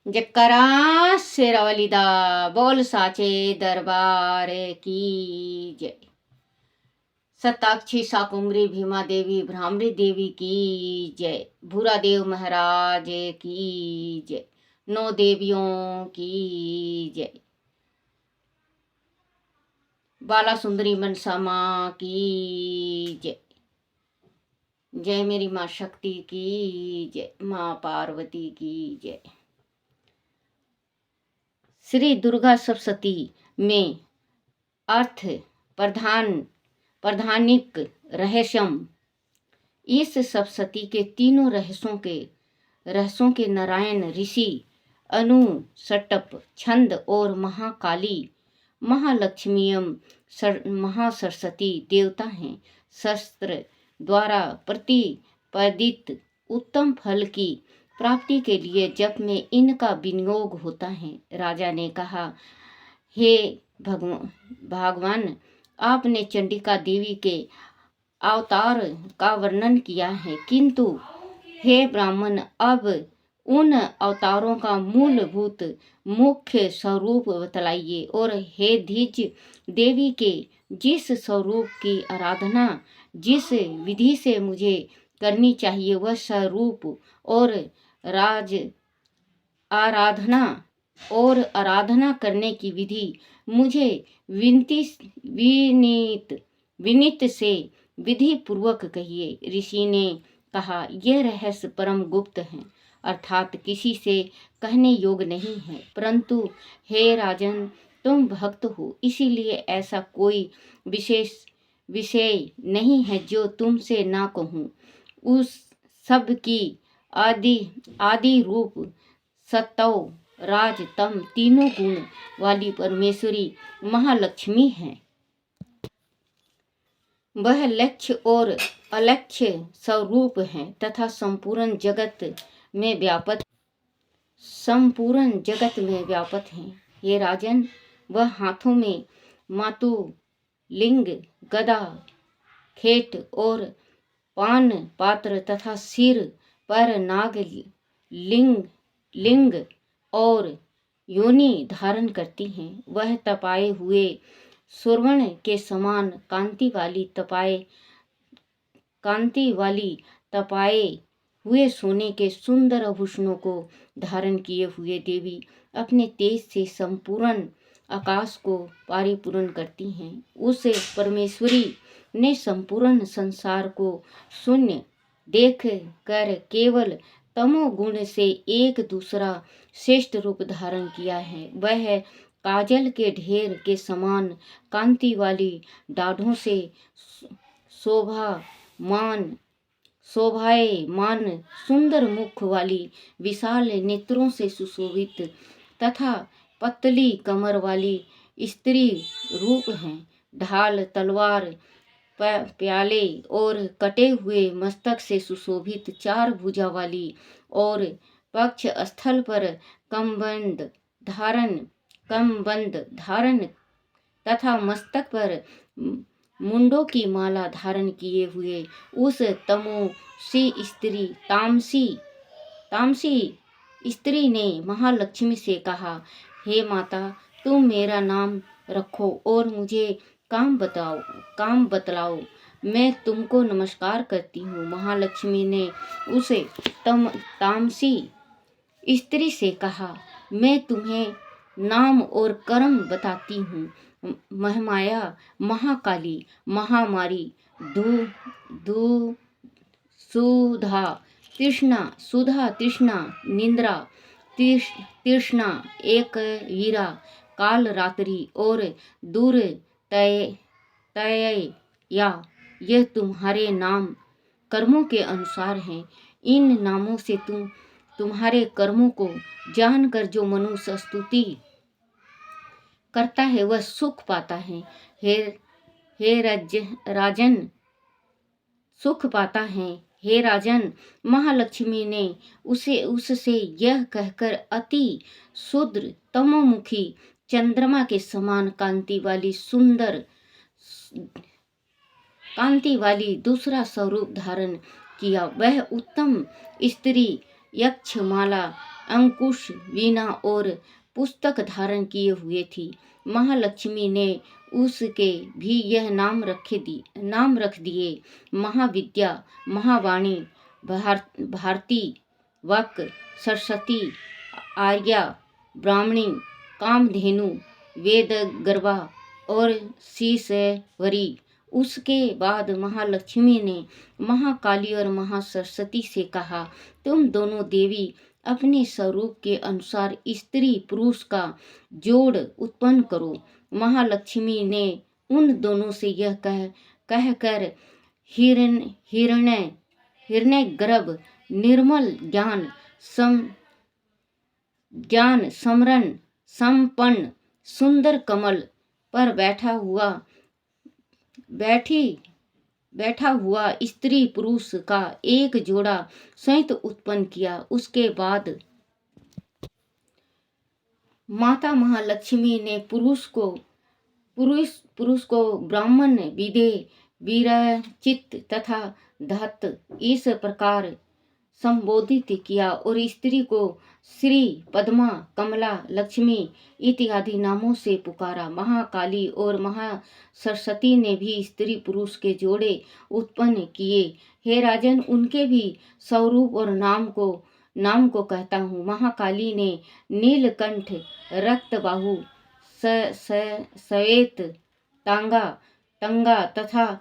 जकरा शेरावाली दा बोल साचे दरबार की जय। सताक्षी शाकुंभरी भीमा देवी भ्रामरी देवी की जय। भूरा देव महाराज की जय। 9 देवियों की जय। बाला सुंदरी मनसा माँ की जय। जय मेरी माँ शक्ति की जय। माँ पार्वती की जय। श्री दुर्गा सप्तशती में अर्थ प्रधानिक रहस्यम। इस सप्तशती के तीनों रहस्यों के नारायण ऋषि अनुष्टुप छंद और महाकाली महालक्ष्मीयम महासरस्वती देवता हैं। शास्त्र द्वारा प्रतिपादित उत्तम फल की प्राप्ति के लिए जप में इनका विनियोग होता है। राजा ने कहा, हे भगवान, आपने चंडिका देवी के अवतार का वर्णन किया है, किंतु हे ब्राह्मण, अब उन अवतारों का मूलभूत मुख्य स्वरूप बतलाइए। और हे धीज देवी के जिस स्वरूप की आराधना जिस विधि से मुझे करनी चाहिए, वह स्वरूप और आराधना करने की विधि मुझे विनीत से विधि पूर्वक कहिए। ऋषि ने कहा, यह रहस्य परम गुप्त है, अर्थात किसी से कहने योग्य नहीं है। परंतु हे राजन, तुम भक्त हो, इसीलिए ऐसा कोई विशेष विषय नहीं है जो तुमसे ना कहूँ। उस सब की आदि रूप सत्व राज तम तीनों गुण वाली परमेश्वरी महालक्ष्मी है। वह लक्ष्य और अलक्ष्य स्वरूप है तथा संपूर्ण जगत में व्यापक है। ये राजन, वह हाथों में मातु लिंग गदा खेट और पान पात्र तथा सिर पर नाग लिंग और योनि धारण करती हैं। वह तपाए हुए स्वर्ण के समान कांति वाली तपाए हुए सोने के सुंदर आभूषणों को धारण किए हुए देवी अपने तेज से संपूर्ण आकाश को परिपूर्ण करती हैं। उस परमेश्वरी ने संपूर्ण संसार को शून्य देख कर केवल तमोगुण से एक दूसरा श्रेष्ठ रूप धारण किया है। वह काजल के ढेर के समान कांति वाली दाढ़ों से शोभायमान सुंदर मुख वाली विशाल नेत्रों से सुशोभित तथा पतली कमर वाली स्त्री रूप है। ढाल तलवार प्याले और कटे हुए मस्तक से सुशोभित 4 भुजा वाली और पक्ष स्थल पर कमबंद धारण तथा मस्तक पर मुंडों की माला धारण किए हुए उस तामसी स्त्री ने महालक्ष्मी से कहा, हे माता, तुम मेरा नाम रखो और मुझे काम बतलाओ, मैं तुमको नमस्कार करती हूँ। महालक्ष्मी ने उसे तामसी स्त्री से कहा, मैं तुम्हें नाम और कर्म बताती हूँ। महामाया, महाकाली, महामारी, सुधा तृष्णा, निंद्रा तृष्णा, एक वीरा, काल रात्रि और दूर तया, यह तुम्हारे नाम कर्मों के अनुसार हैं। इन नामों से तुम्हारे कर्मों को जानकर जो मनुष्य स्तुति करता है वह सुख पाता है। हे राजन, महालक्ष्मी ने उससे यह कहकर अति शुद्र तमोमुखी चंद्रमा के समान कांति वाली दूसरा स्वरूप धारण किया। वह उत्तम स्त्री यक्षमाला अंकुश, वीणा और पुस्तक धारण किए हुए थी। महालक्ष्मी ने उसके भी यह नाम रख दिए, महाविद्या, महावाणी, भारती, वक, सरस्वती, आर्या, ब्राह्मणी, कामधेनु, वेद गर्भा और शीशवरी। उसके बाद महालक्ष्मी ने महाकाली और महासरस्वती से कहा, तुम दोनों देवी अपने स्वरूप के अनुसार स्त्री पुरुष का जोड़ उत्पन्न करो। महालक्ष्मी ने उन दोनों से यह कहकर हिरण्य गर्भ, निर्मल ज्ञान समरण संपन्न सुंदर कमल पर बैठा हुआ स्त्री पुरुष का एक जोड़ा संयुक्त उत्पन्न किया। उसके बाद माता महालक्ष्मी ने पुरुष को ब्राह्मण, विदे, वीरचित तथा धत इस प्रकार संबोधित किया और स्त्री को श्री, पद्मा, कमला, लक्ष्मी इत्यादि नामों से पुकारा। महाकाली और महासरस्वती ने भी स्त्री पुरुष के जोड़े उत्पन्न किए। हे राजन, उनके भी स्वरूप और नाम को कहता हूँ। महाकाली ने नीलकंठ, रक्तबाहु, श्वेत टंगा तथा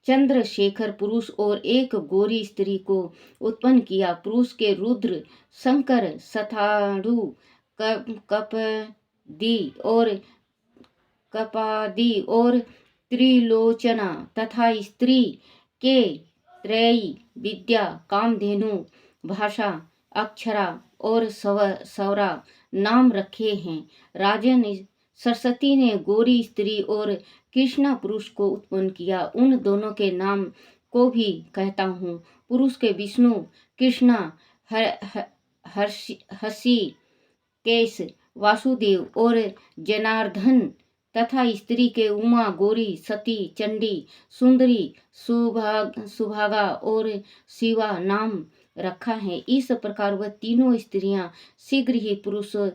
चंद्रशेखर पुरुष और एक गोरी स्त्री को उत्पन्न किया। पुरुष के रुद्र, शंकर, शताधु, कपादी और त्रिलोचना तथा स्त्री के त्रयी, विद्या, कामधेनु, भाषा, अक्षरा और सौरा नाम रखे हैं। राजन, सरस्वती ने गौरी स्त्री और कृष्णा पुरुष को उत्पन्न किया। उन दोनों के नाम को भी कहता हूँ। पुरुष के विष्णु, कृष्णा, हृषिकेश, वासुदेव और जनार्दन तथा स्त्री के उमा, गौरी, सती, चंडी, सुंदरी, सुभागा और शिवा नाम रखा है। इस प्रकार वह तीनों स्त्रियां शीघ्र ही पुरुषो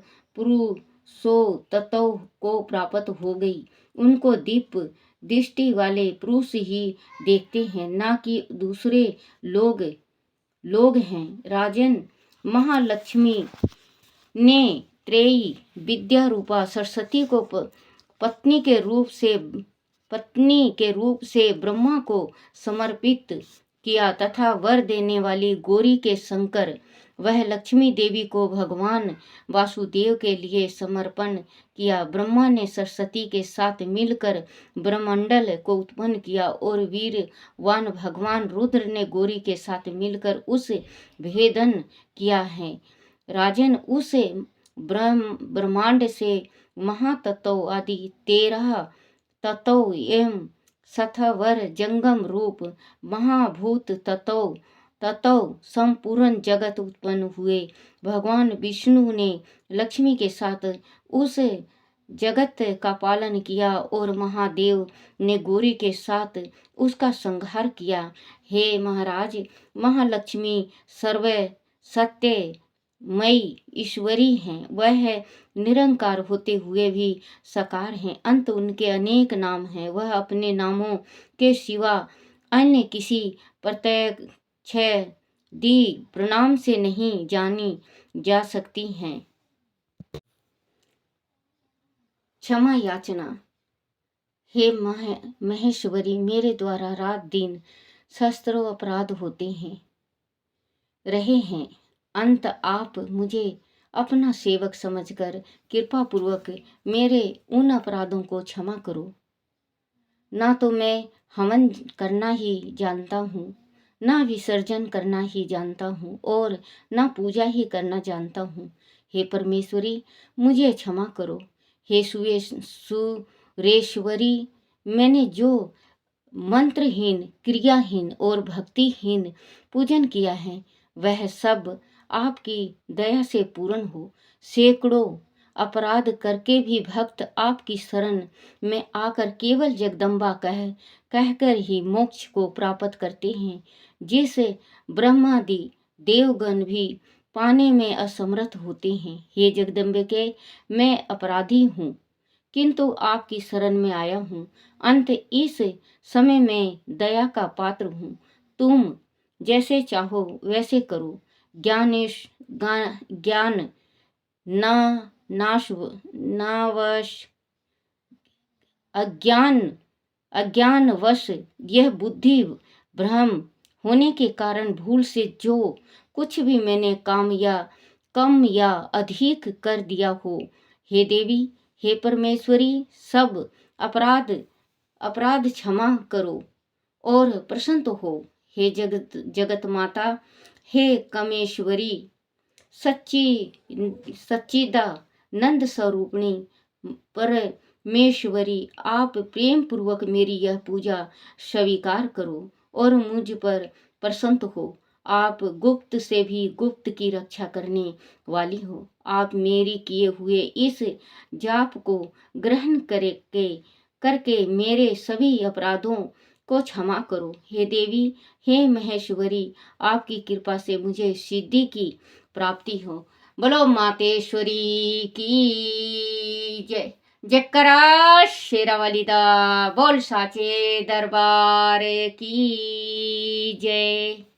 तत्व को प्राप्त हो गई। उनको दीप दृष्टि वाले पुरुष ही देखते हैं, ना कि दूसरे लोग हैं। राजन, महालक्ष्मी ने त्रयी विद्या रूपा सरस्वती को पत्नी के रूप से ब्रह्मा को समर्पित किया तथा वर देने वाली गौरी के शंकर, वह लक्ष्मी देवी को भगवान वासुदेव के लिए समर्पण किया। ब्रह्मा ने सरस्वती के साथ मिलकर ब्रह्मंडल को उत्पन्न किया और वीरवान भगवान रुद्र ने गौरी के साथ मिलकर उस भेदन किया है। राजन, उस ब्रह्मांड से महातत्व आदि 13 तत्व एवं सथवर जंगम रूप महाभूत तत्व संपूर्ण जगत उत्पन्न हुए। भगवान विष्णु ने लक्ष्मी के साथ उस जगत का पालन किया और महादेव ने गौरी के साथ उसका संहार किया। हे महाराज, महालक्ष्मी सर्व सत्यमयी ईश्वरी हैं। वह निरंकार होते हुए भी साकार हैं। अंत उनके अनेक नाम हैं। वह अपने नामों के सिवा अन्य किसी प्रत्यक्ष प्रणाम से नहीं जानी जा सकती हैं। क्षमा याचना। हे महेश्वरी, मेरे द्वारा रात दिन सहस्त्रों अपराध होते रहे हैं। अंत आप मुझे अपना सेवक समझकर कृपा पूर्वक मेरे उन अपराधों को क्षमा करो। ना तो मैं हवन करना ही जानता हूँ, ना विसर्जन करना ही जानता हूँ और ना पूजा ही करना जानता हूँ। हे परमेश्वरी, मुझे क्षमा करो। हे सुरेश्वरी, मैंने जो मंत्रहीन, क्रियाहीन और भक्तिहीन पूजन किया है, वह सब आपकी दया से पूर्ण हो। सैकड़ों अपराध करके भी भक्त आपकी शरण में आकर केवल जगदम्बा कहकर ही मोक्ष को प्राप्त करते हैं। जिस ब्रह्मादि देवगण भी पाने में असमर्थ होते हैं। हे जगदम्बिके, मैं अपराधी हूँ, किंतु आपकी शरण में आया हूँ। अंत इस समय मैं दया का पात्र हूँ। तुम जैसे चाहो वैसे करो। ज्ञान ना नाश नावश अज्ञान अज्ञानवश यह बुद्धि भ्रम होने के कारण भूल से जो कुछ भी मैंने कम या अधिक कर दिया हो, हे देवी, हे परमेश्वरी, सब अपराध अपराध क्षमा करो और प्रसन्न हो। हे जगत माता, हे कमेश्वरी, सच्चिदानंद स्वरूपिणी परमेश्वरी, आप प्रेम पूर्वक मेरी यह पूजा स्वीकार करो और मुझ पर प्रसन्न हो। आप गुप्त से भी गुप्त की रक्षा करने वाली हो। आप मेरी किए हुए इस जाप को ग्रहण करके मेरे सभी अपराधों को क्षमा करो। हे देवी, हे महेश्वरी, आपकी कृपा से मुझे सिद्धि की प्राप्ति हो। बोलो मातेश्वरी की जय। जयकारा शेरावाली दा बोल, साचे दरबार की जय।